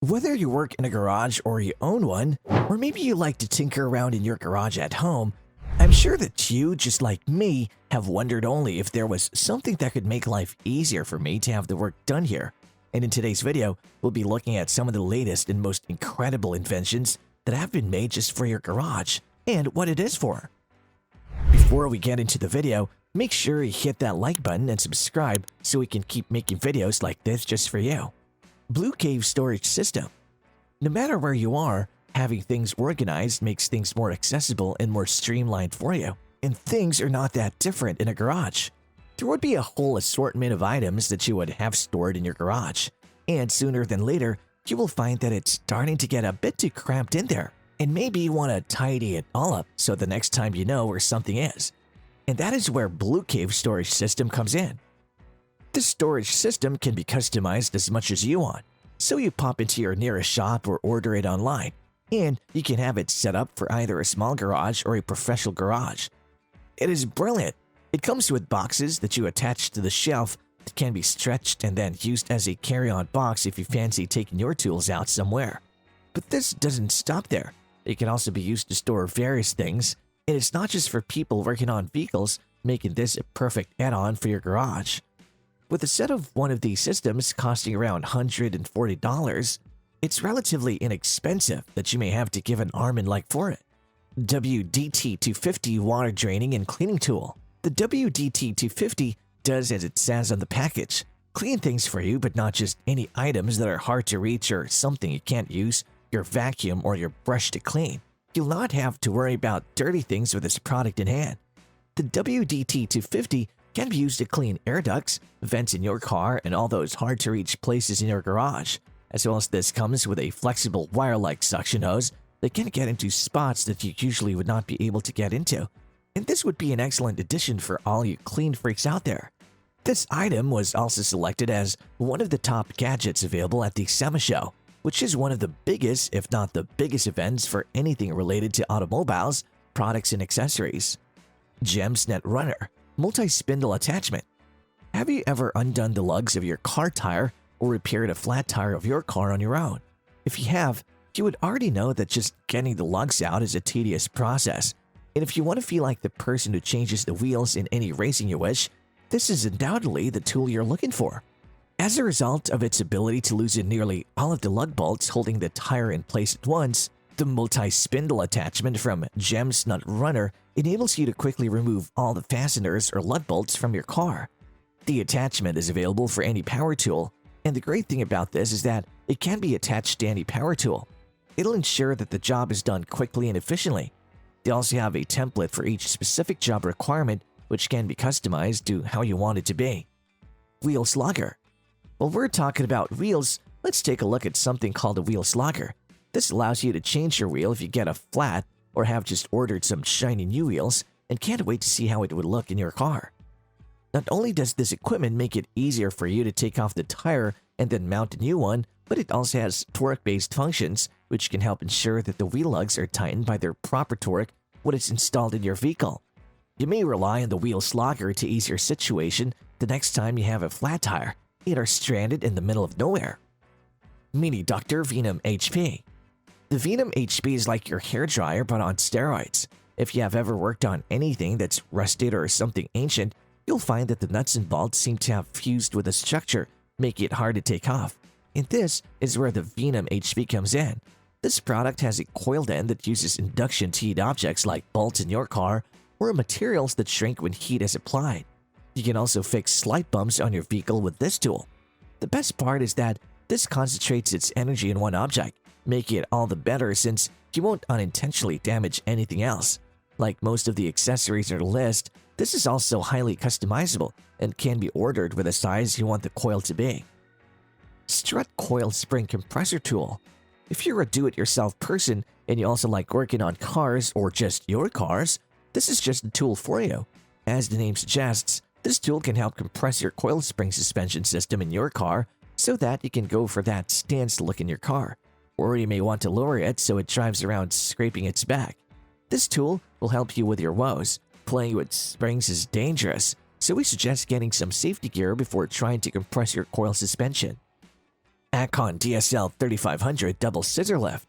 Whether you work in a garage or you own one, or maybe you like to tinker around in your garage at home, I'm sure that you, just like me, have wondered only if there was something that could make life easier for me to have the work done here. And in today's video, we'll be looking at some of the latest and most incredible inventions that have been made just for your garage and what it is for. Before we get into the video, make sure you hit that like button and subscribe so we can keep making videos like this just for you. Blue Cave Storage System. No matter where you are, having things organized makes things more accessible and more streamlined for you. And things are not that different in a garage. There would be a whole assortment of items that you would have stored in your garage. And sooner than later, you will find that it's starting to get a bit too cramped in there. And maybe you want to tidy it all up so the next time you know where something is. And that is where Blue Cave Storage System comes in. This storage system can be customized as much as you want, so you pop into your nearest shop or order it online, and you can have it set up for either a small garage or a professional garage. It is brilliant. It comes with boxes that you attach to the shelf that can be stretched and then used as a carry-on box if you fancy taking your tools out somewhere. But this doesn't stop there. It can also be used to store various things, and it's not just for people working on vehicles, making this a perfect add-on for your garage. With a set of one of these systems costing around $140, it's relatively inexpensive that you may have to give an arm and leg for it. WDT250 Water Draining and Cleaning Tool. The WDT250 does as it says on the package. Clean things for you, but not just any items that are hard to reach or something you can't use your vacuum or your brush to clean. You'll not have to worry about dirty things with this product in hand. The WDT250 can be used to clean air ducts, vents in your car, and all those hard-to-reach places in your garage, as well as this comes with a flexible wire-like suction hose that can get into spots that you usually would not be able to get into. And this would be an excellent addition for all you clean freaks out there. This item was also selected as one of the top gadgets available at the SEMA show, which is one of the biggest, if not the biggest events for anything related to automobiles, products, and accessories. GEMS Net Runner Multi-spindle attachment. Have you ever undone the lugs of your car tire or repaired a flat tire of your car on your own? If you have, you would already know that just getting the lugs out is a tedious process. And if you want to feel like the person who changes the wheels in any racing you wish, this is undoubtedly the tool you're looking for. As a result of its ability to loosen nearly all of the lug bolts holding the tire in place at once, the multi-spindle attachment from GEMS Nut Runner enables you to quickly remove all the fasteners or lug bolts from your car. The attachment is available for any power tool, and the great thing about this is that it can be attached to any power tool. It'll ensure that the job is done quickly and efficiently. They also have a template for each specific job requirement, which can be customized to how you want it to be. Wheel Slogger. While we're talking about wheels, let's take a look at something called a wheel slogger. This allows you to change your wheel if you get a flat or have just ordered some shiny new wheels and can't wait to see how it would look in your car. Not only does this equipment make it easier for you to take off the tire and then mount a new one, but it also has torque-based functions which can help ensure that the wheel lugs are tightened by their proper torque when it's installed in your vehicle. You may rely on the wheel slogger to ease your situation the next time you have a flat tire and are stranded in the middle of nowhere. MINI-DUCTOR VENOM HP. The VENOM HP is like your hairdryer but on steroids. If you have ever worked on anything that's rusted or something ancient, you'll find that the nuts and bolts seem to have fused with the structure, making it hard to take off. And this is where the VENOM HP comes in. This product has a coiled end that uses induction to heat objects like bolts in your car or materials that shrink when heat is applied. You can also fix slight bumps on your vehicle with this tool. The best part is that this concentrates its energy in one object, making it all the better since you won't unintentionally damage anything else. Like most of the accessories on the list, this is also highly customizable and can be ordered with the size you want the coil to be. STRUT Coil Spring Compressor Tool. If you're a do-it-yourself person and you also like working on cars or just your cars, this is just the tool for you. As the name suggests, this tool can help compress your coil spring suspension system in your car so that you can go for that stance look in your car. Or you may want to lower it so it drives around scraping its back. This tool will help you with your woes. Playing with springs is dangerous, so we suggest getting some safety gear before trying to compress your coil suspension. AHCON DSL 3500 Double Scissor Lift.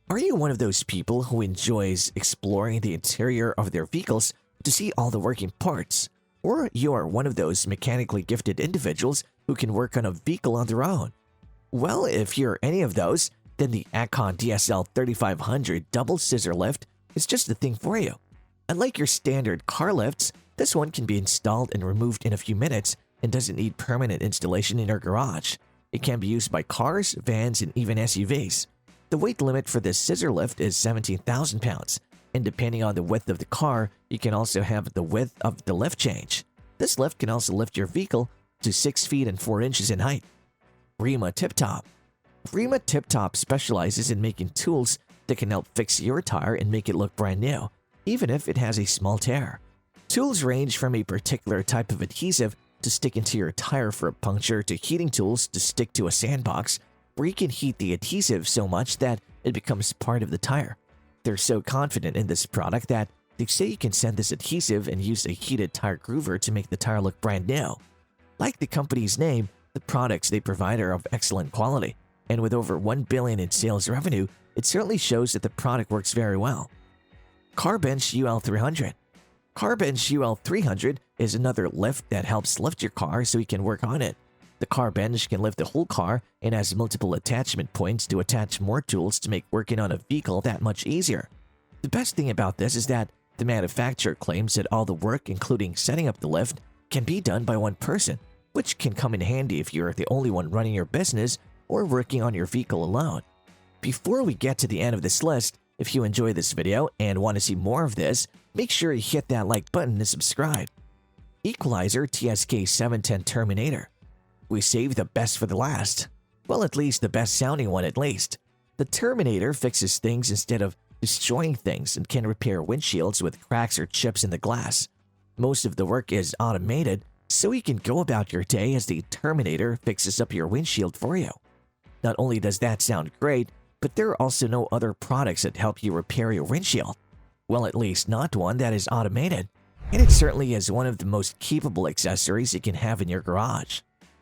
Are you one of those people who enjoys exploring the interior of their vehicles to see all the working parts? Or you are one of those mechanically gifted individuals who can work on a vehicle on their own? Well, if you're any of those, then the AHCON DSL 3500 Double Scissor Lift is just the thing for you. Unlike your standard car lifts, this one can be installed and removed in a few minutes and doesn't need permanent installation in your garage. It can be used by cars, vans, and even SUVs. The weight limit for this scissor lift is 17,000 pounds, and depending on the width of the car, you can also have the width of the lift change. This lift can also lift your vehicle to 6 feet and 4 inches in height. REMA Tip Top. REMA Tip Top specializes in making tools that can help fix your tire and make it look brand new, even if it has a small tear. Tools range from a particular type of adhesive to stick into your tire for a puncture to heating tools to stick to a sandbox, where you can heat the adhesive so much that it becomes part of the tire. They're so confident in this product that they say you can send this adhesive and use a heated tire groover to make the tire look brand new. Like the company's name, the products they provide are of excellent quality, and with over $1 billion in sales revenue, it certainly shows that the product works very well. CarBench UL300. CarBench UL300 is another lift that helps lift your car so you can work on it. The CarBench can lift the whole car and has multiple attachment points to attach more tools to make working on a vehicle that much easier. The best thing about this is that the manufacturer claims that all the work, including setting up the lift, can be done by one person, which can come in handy if you're the only one running your business or working on your vehicle alone. Before we get to the end of this list, if you enjoy this video and want to see more of this, make sure you hit that like button and subscribe. EQUALIZER TSK710 Terminator. We saved the best for the last. Well, at least the best sounding one at least. The Terminator fixes things instead of destroying things and can repair windshields with cracks or chips in the glass. Most of the work is automated, so you can go about your day as the Terminator fixes up your windshield for you. Not only does that sound great, but there are also no other products that help you repair your windshield. Well, at least not one that is automated. And it certainly is one of the most capable accessories you can have in your garage.